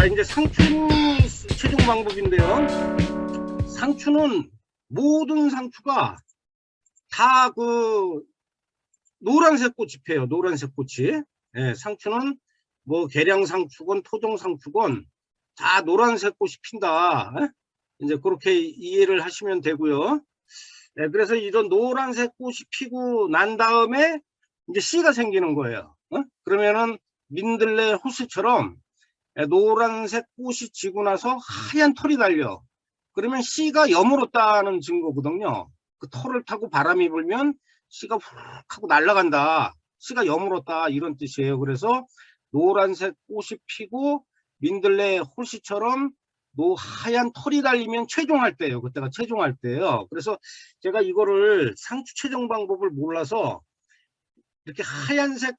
자, 이제 상추 최종 방법인데요. 상추는 모든 상추가 다 그 노란색 꽃이 펴요. 노란색 꽃이. 예, 상추는 뭐 계량 상추건 토종 상추건 다 노란색 꽃이 핀다. 예? 이제 그렇게 이해를 하시면 되고요. 예, 그래서 이런 노란색 꽃이 피고 난 다음에 이제 씨가 생기는 거예요. 그러면은 민들레 호스처럼 노란색 꽃이 지고 나서 하얀 털이 달려. 그러면 씨가 여물었다는 증거거든요. 그 털을 타고 바람이 불면 씨가 훅 하고 날아간다. 씨가 여물었다 이런 뜻이에요. 그래서 노란색 꽃이 피고 민들레 홀씨처럼 하얀 털이 달리면 최종할 때예요. 그때가 최종할 때예요. 그래서 제가 이거를 상추 최종 방법을 몰라서 이렇게 하얀색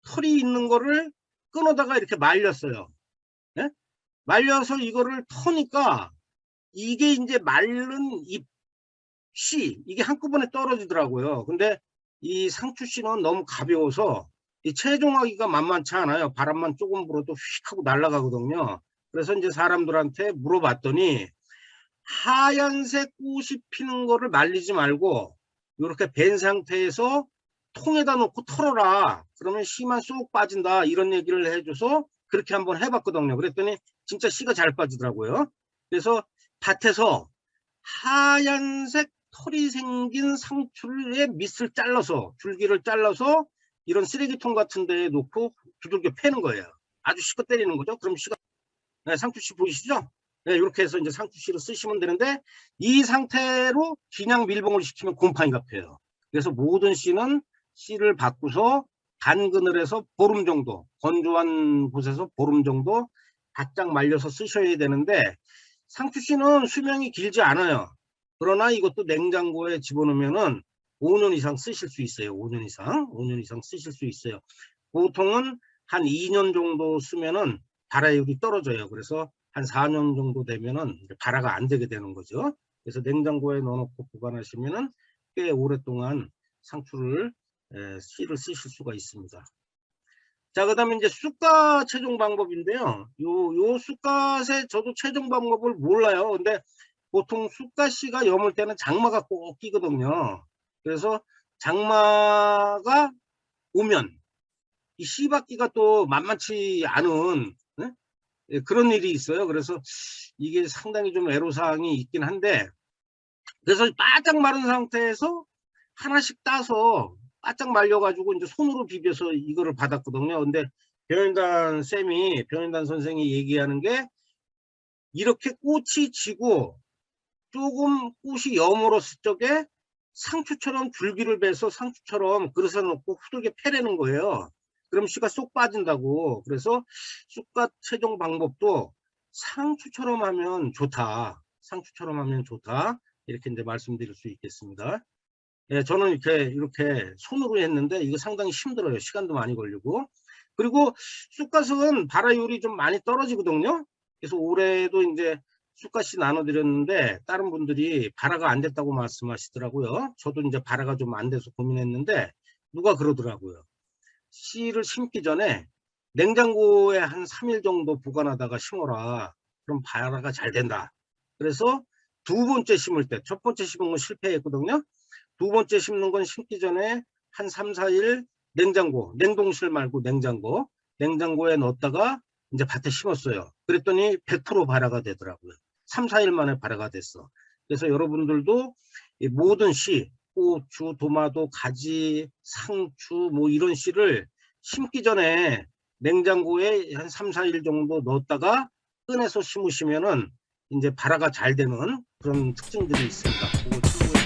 털이 있는 거를 끊어다가 이렇게 말렸어요. 예? 말려서 이거를 터니까 이게 이제 마른 잎씨 이게 한꺼번에 떨어지더라고요. 근데 이 상추씨는 너무 가벼워서 이 체종하기가 만만치 않아요. 바람만 조금 불어도 휙 하고 날아가거든요. 그래서 이제 사람들한테 물어봤더니 하얀색 꽃이 피는 거를 말리지 말고 이렇게 벤 상태에서 통에다 놓고 털어라. 그러면 씨만 쏙 빠진다. 이런 얘기를 해줘서 그렇게 한번 해봤거든요. 그랬더니 진짜 씨가 잘 빠지더라고요. 그래서 밭에서 하얀색 털이 생긴 상추의 밑을 잘라서 줄기를 잘라서 이런 쓰레기통 같은 데에 놓고 두들겨 패는 거예요. 아주 씨가 때리는 거죠. 그럼 씨가 네, 상추씨 보이시죠? 네, 이렇게 해서 이제 상추씨를 쓰시면 되는데 이 상태로 그냥 밀봉을 시키면 곰팡이가 펴요. 그래서 모든 씨는 씨를 바꾸서 간근을 해서 보름 정도 건조한 곳에서 보름 정도 바짝 말려서 쓰셔야 되는데 상추씨는 수명이 길지 않아요. 그러나 이것도 냉장고에 집어넣으면은 5년 이상 쓰실 수 있어요. 5년 이상 쓰실 수 있어요. 보통은 한 2년 정도 쓰면은 발화율이 떨어져요. 그래서 한 4년 정도 되면은 발화가 안 되게 되는 거죠. 그래서 냉장고에 넣어놓고 보관하시면은 꽤 오랫동안 상추를 씨를 쓰실 수가 있습니다. 자, 그 다음에 이제 쑥갓 채종 방법인데요. 요 쑥갓의 저도 채종 방법을 몰라요. 근데 보통 쑥갓씨가 여물 때는 장마가 꼭 끼거든요. 그래서 장마가 오면 이 씨 받기가 또 만만치 않은 그런 일이 있어요. 그래서 이게 상당히 좀 애로사항이 있긴 한데 그래서 바짝 마른 상태에서 하나씩 따서 바짝 말려가지고 이제 손으로 비벼서 이거를 받았거든요. 근데 변인단 선생이 얘기하는 게 이렇게 꽃이 지고 조금 꽃이 여물었을 적에 상추처럼 줄기를 베서 상추처럼 그릇에 놓고 후들게 패내는 거예요. 그럼 씨가 쏙 빠진다고. 그래서 쑥갓 채종 방법도 상추처럼 하면 좋다. 상추처럼 하면 좋다. 이렇게 이제 말씀드릴 수 있겠습니다. 예, 저는 이렇게 손으로 했는데 이거 상당히 힘들어요. 시간도 많이 걸리고. 그리고 쑥갓은 발화율이 좀 많이 떨어지거든요. 그래서 올해도 이제 쑥갓이 나눠드렸는데 다른 분들이 발화가 안 됐다고 말씀하시더라고요. 저도 이제 발화가 좀 안 돼서 고민했는데 누가 그러더라고요. 씨를 심기 전에 냉장고에 한 3일 정도 보관하다가 심어라. 그럼 발화가 잘 된다. 그래서 두 번째 심을 때, 첫 번째 심은 건 실패했거든요. 두 번째 심는 건 심기 전에 한 3, 4일 냉동실 말고 냉장고에 넣었다가 이제 밭에 심었어요. 그랬더니 100% 발화가 되더라고요. 3, 4일 만에 발화가 됐어. 그래서 여러분들도 이 모든 씨, 고추, 도마도, 가지, 상추 뭐 이런 씨를 심기 전에 냉장고에 한 3, 4일 정도 넣었다가 꺼내서 심으시면은 이제 발화가 잘 되는 그런 특징들이 있습니다. 그거 참고해